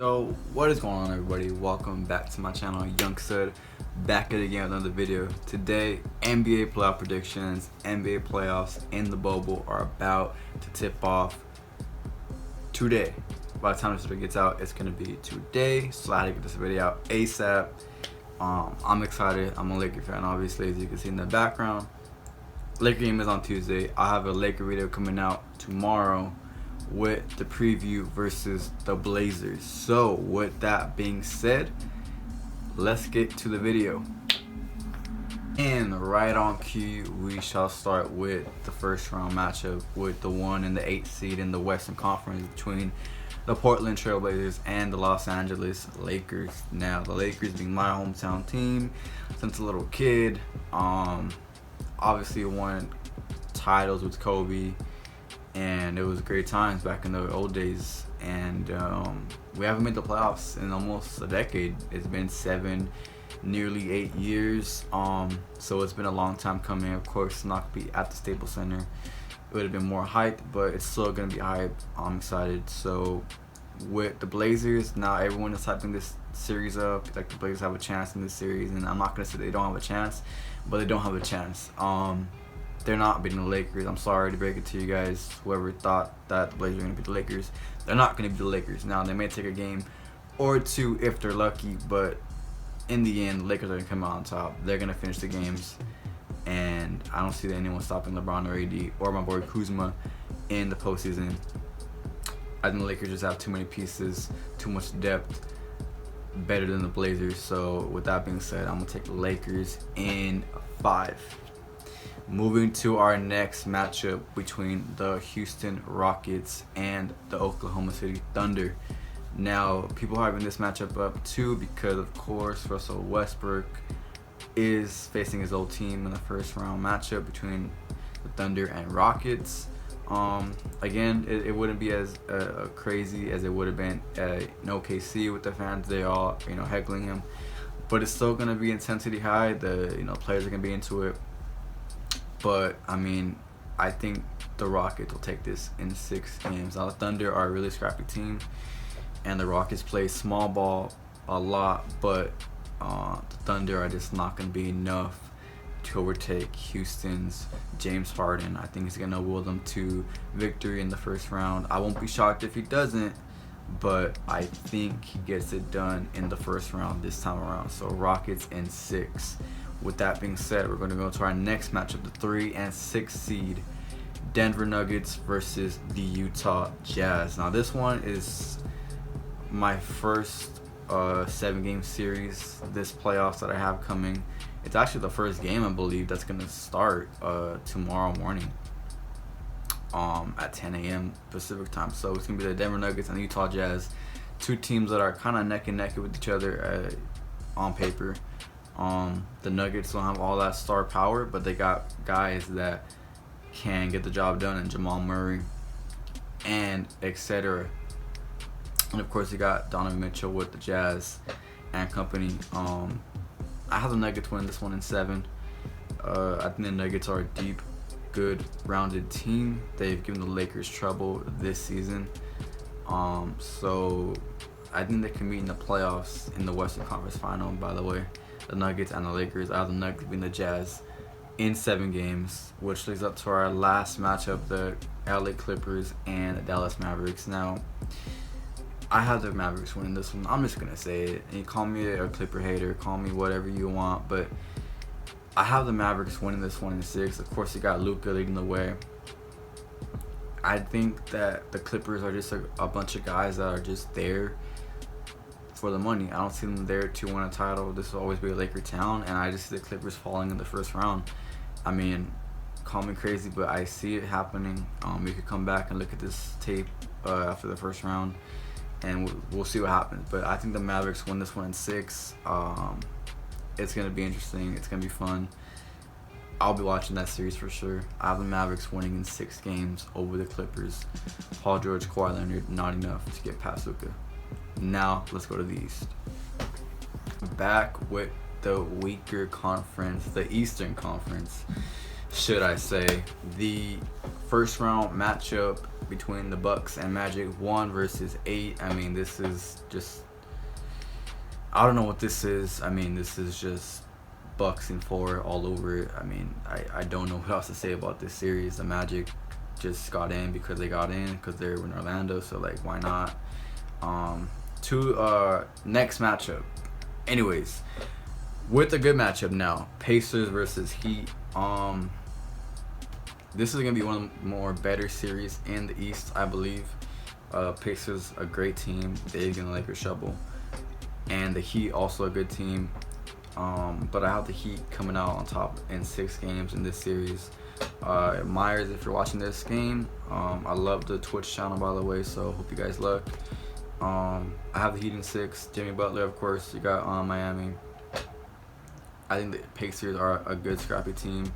So what is going on, everybody? Welcome back to my channel, Young Stud, back at it again with another video. Today, NBA playoff predictions. NBA playoffs in the bubble are about to tip off today. By the time this video gets out, it's gonna be today, so I had to get this video out ASAP. I'm excited. I'm a Laker fan, obviously, as you can see in the background. Laker game is on Tuesday. I have a Laker video coming out tomorrow with the preview versus the Blazers. So with that being said, let's get to the video. And right on cue, we shall start with the first round matchup with the 1 and the 8 seed in the Western Conference between the Portland Trail Blazers and the Los Angeles Lakers. Now, the Lakers being my hometown team since a little kid. Obviously won titles with Kobe, and it was great times back in the old days. And we haven't made the playoffs in almost a decade. It's been 7, nearly 8 years. So it's been a long time coming. Of course, it's not gonna be at the Staples Center. It would have been more hype, but it's still gonna be hype. I'm excited. So with the Blazers, now everyone is hyping this series up. Like, the Blazers have a chance in this series, and I'm not gonna say they don't have a chance, but they don't have a chance. They're not beating the Lakers. I'm sorry to break it to you guys. Whoever thought that the Blazers were going to beat the Lakers, they're not going to beat the Lakers. Now, they may take a game or two if they're lucky, but in the end, the Lakers are going to come out on top. They're going to finish the games, and I don't see anyone stopping LeBron or AD or my boy Kuzma in the postseason. I think the Lakers just have too many pieces, too much depth, better than the Blazers. So with that being said, I'm going to take the Lakers in 5. Moving to our next matchup between the Houston Rockets and the Oklahoma City Thunder. Now, people are having this matchup up too because, of course, Russell Westbrook is facing his old team in the first round matchup between the Thunder and Rockets. Again, it wouldn't be as crazy as it would have been in OKC with the fans. They all, heckling him, but it's still gonna be intensity high. The players are gonna be into it. But, I think the Rockets will take this in 6 games. Now, the Thunder are a really scrappy team, and the Rockets play small ball a lot, but the Thunder are just not going to be enough to overtake Houston's James Harden. I think he's going to will them to victory in the first round. I won't be shocked if he doesn't, but I think he gets it done in the first round this time around. So, Rockets in 6. With that being said, we're going to go to our next matchup, the 3 and 6 seed Denver Nuggets versus the Utah Jazz. Now, this one is my first 7-game series this playoffs that I have coming. It's actually the first game, I believe, that's going to start tomorrow morning at 10 a.m. Pacific time. So it's going to be the Denver Nuggets and the Utah Jazz, 2 teams that are kind of neck and neck with each other on paper. The Nuggets don't have all that star power, but they got guys that can get the job done, and Jamal Murray and etc. And of course, you got Donovan Mitchell with the Jazz and company. I have the Nuggets win this one in 7. I think the Nuggets are a deep, good, rounded team. They've given the Lakers trouble this season. So I think they can meet in the playoffs in the Western Conference Final, by the way. The Nuggets and the Lakers. I have the Nuggets beating the Jazz in 7 games, which leads up to our last matchup, the LA Clippers and the Dallas Mavericks. Now, I have the Mavericks winning this one. I'm just going to say it. And you call me a Clipper hater, call me whatever you want, but I have the Mavericks winning this one in 6. Of course, you got Luka leading the way. I think that the Clippers are just a bunch of guys that are just there for the money. I don't see them there to win a title. This will always be a Laker town, and I just see the Clippers falling in the first round. Call me crazy, but I see it happening. We could come back and look at this tape after the first round, and we'll see what happens. But I think the Mavericks win this one in 6. It's going to be interesting. It's going to be fun. I'll be watching that series for sure. I have the Mavericks winning in 6 games over the Clippers. Paul George, Kawhi Leonard, not enough to get past Luka. Now, let's go to the East. Back with the weaker conference, the Eastern Conference. should I say, the first round matchup between the Bucks and Magic, 1 versus 8. I mean, this is just, I don't know what this is. I mean, this is just Bucks and 4 all over it. I mean, I don't know what else to say about this series. The Magic just got in because they got in, because they're in Orlando, so like, why not? Next matchup. Anyways, with a good matchup now, Pacers versus Heat. This is gonna be one of the more better series in the East, I believe. Pacers a great team. They're gonna LAKER shovel, and the Heat also a good team. But I have the Heat coming out on top in 6 games in this series. Myers, if you're watching this game, I love the Twitch channel, by the way, so hope you guys luck. I have the Heat in 6. Jimmy Butler, of course. You got Miami. I think the Pacers are a good scrappy team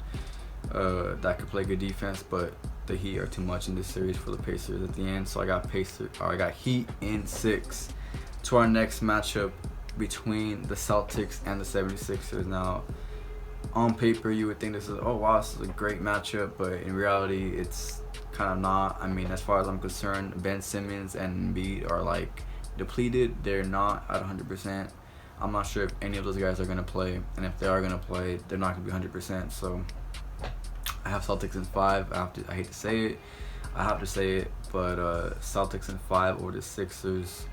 that could play good defense, but the Heat are too much in this series for the Pacers at the end. So I got Heat in 6. To our next matchup between the Celtics and the 76ers. Now, on paper, you would think this is, oh wow, this is a great matchup, but in reality, it's kind of not. I mean, as far as I'm concerned, Ben Simmons and Embiid are like depleted. They're not at 100%. I'm not sure if any of those guys are going to play, and if they are going to play, they're not going to be 100%. So I have Celtics in 5. I hate to say it, I have to say it, but Celtics in 5 over the Sixers.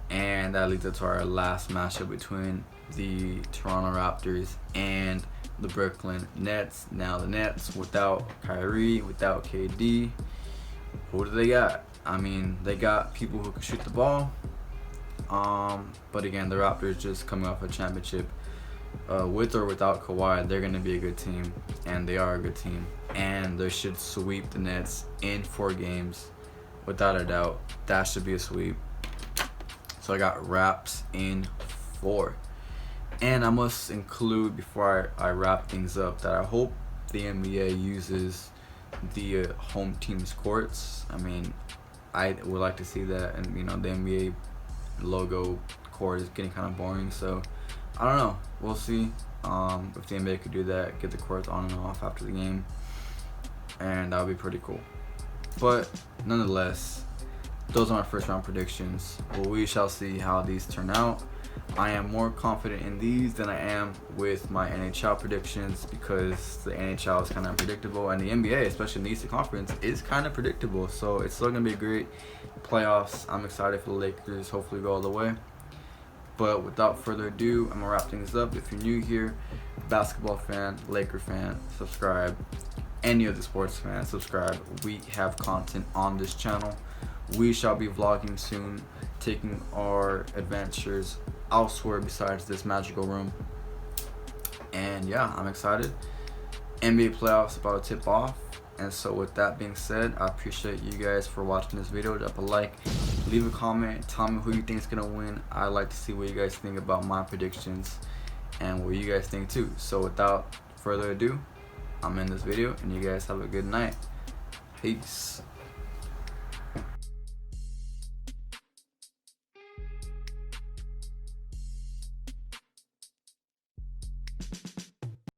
And that leads us to our last matchup between the Toronto Raptors and the Brooklyn Nets. Now the Nets, without Kyrie, without KD, who do they got? I mean, they got people who can shoot the ball. But again, the Raptors just coming off a championship. With or without Kawhi, they're going to be a good team, and they are a good team. And they should sweep the Nets in 4 games, without a doubt. That should be a sweep. So I got Raps in 4. And I must include, before I wrap things up, that I hope the NBA uses the home team's courts. I mean, I would like to see that, and you know, the NBA logo court is getting kind of boring, so I don't know, we'll see if the NBA could do that, get the courts on and off after the game, and that would be pretty cool. But nonetheless, those are my first round predictions. Well, we shall see how these turn out. I am more confident in these than I am with my NHL predictions, because the NHL is kind of unpredictable, and the NBA, especially in the Eastern Conference, is kind of predictable. So it's still going to be a great playoffs. I'm excited for the Lakers, hopefully go all the way. But without further ado, I'm going to wrap things up. If you're new here, basketball fan, Laker fan, subscribe. Any of the sports fans, subscribe. We have content on this channel. We shall be vlogging soon, taking our adventures elsewhere besides this magical room. And yeah, I'm excited. NBA playoffs about to tip off. And so with that being said, I appreciate you guys for watching this video. Drop a like, leave a comment, tell me who you think is going to win. I'd like to see what you guys think about my predictions and what you guys think too. So without further ado, I'm in this video, and you guys have a good night. Peace.